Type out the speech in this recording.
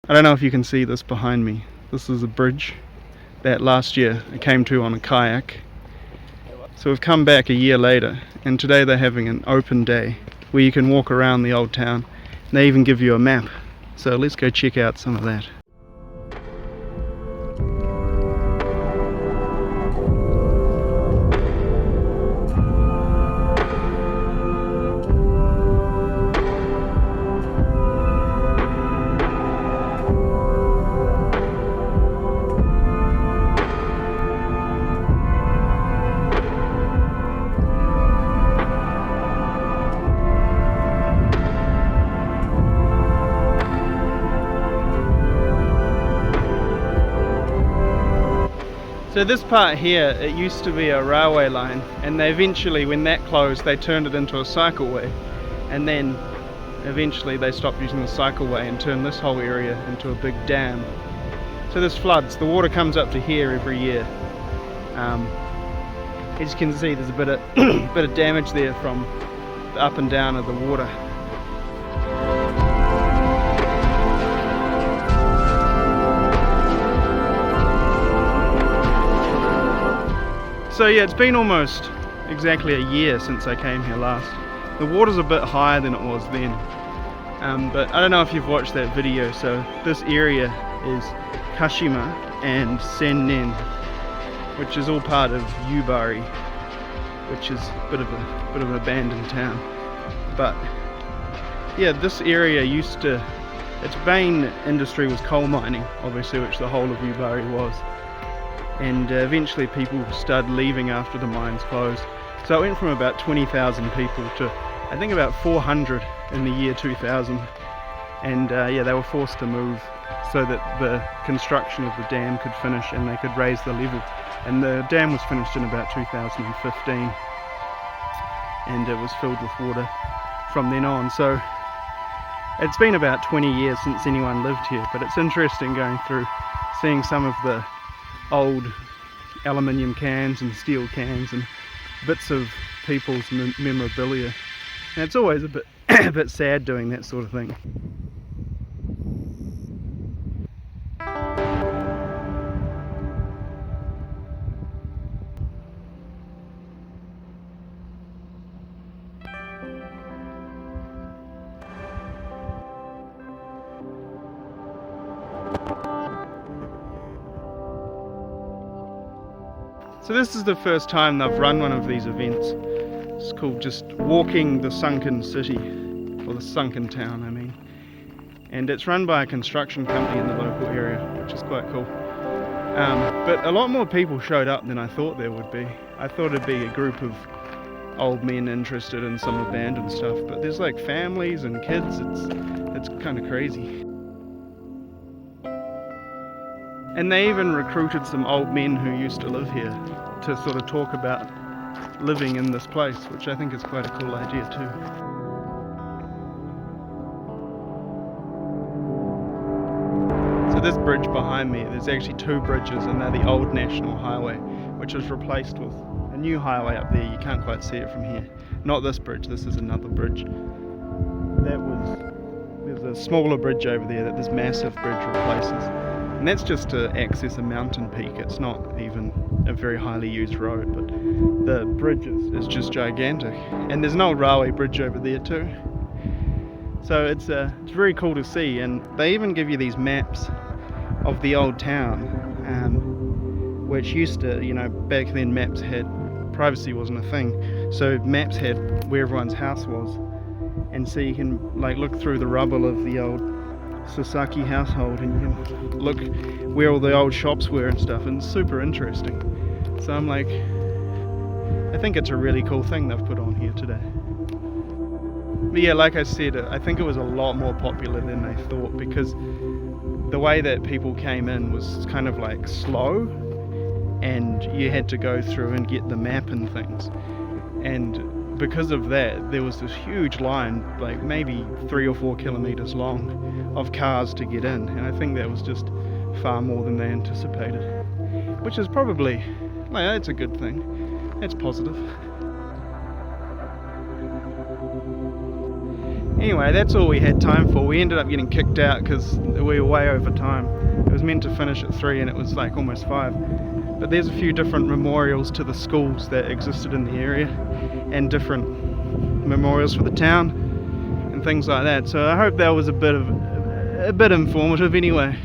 I don't know if you can see this behind me. This is a bridge that last year I came to on a kayak. So we've come back a year later, and today they're having an open day where you can walk around the old town, and they even give you a map. So let's go check out some of that. So this part here, it used to be a railway line, and they eventually, when that closed, they turned it into a cycleway, and then eventually they stopped using the cycleway and turned this whole area into a big dam. So this floods, the water comes up to here every year. As you can see, there's a bit of damage there from the up and down of the water. So yeah, it's been almost exactly a year since I came here last. The water's a bit higher than it was then, but I don't know if you've watched that video. So this area is Kashima and Sennen, which is all part of Yubari, which is a bit of an abandoned town. But yeah, this area used to, its main industry was coal mining, obviously, which the whole of Yubari was. And eventually people started leaving after the mines closed. So it went from about 20,000 people to I think about 400 in the year 2000. And yeah, they were forced to move so that the construction of the dam could finish and they could raise the level. And the dam was finished in about 2015, and it was filled with water from then on. So it's been about 20 years since anyone lived here, but it's interesting going through, seeing some of the old aluminium cans and steel cans and bits of people's memorabilia. And it's always a bit sad doing that sort of thing. So this is the first time they've run one of these events. It's called just Walking the Sunken City, or the Sunken Town, I mean. And it's run by a construction company in the local area, which is quite cool. But a lot more people showed up than I thought there would be. I thought it'd be a group of old men interested in some abandoned stuff, but there's like families and kids. It's kind of crazy. And they even recruited some old men who used to live here to sort of talk about living in this place, which I think is quite a cool idea too. So this bridge behind me, there's actually two bridges, and they're the old National Highway, which was replaced with a new highway up there. You can't quite see it from here. Not this bridge, this is another bridge. There's a smaller bridge over there that this massive bridge replaces. And that's just to access a mountain peak. It's not even a very highly used road, but the bridge is just gigantic. And there's an old railway bridge over there too. So it's very cool to see, and they even give you these maps of the old town, which used to, you know, back then maps had, privacy wasn't a thing. So maps had where everyone's house was. And so you can like look through the rubble of the old Sasaki household, and you can look where all the old shops were and stuff, and it's super interesting. So I'm like, I think it's a really cool thing they've put on here today. But yeah, like I said, I think it was a lot more popular than they thought, because the way that people came in was kind of like slow, and you had to go through and get the map and things. And because of that, there was this huge line, like maybe 3 or 4 kilometers long, of cars to get in, and I think that was just far more than they anticipated, which is probably, well, it's a good thing. It's positive. Anyway, that's all we had time for. We ended up getting kicked out because we were way over time. It was meant to finish at 3 and it was like almost 5. But there's a few different memorials to the schools that existed in the area, and different memorials for the town and things like that. So I hope that was a bit informative anyway.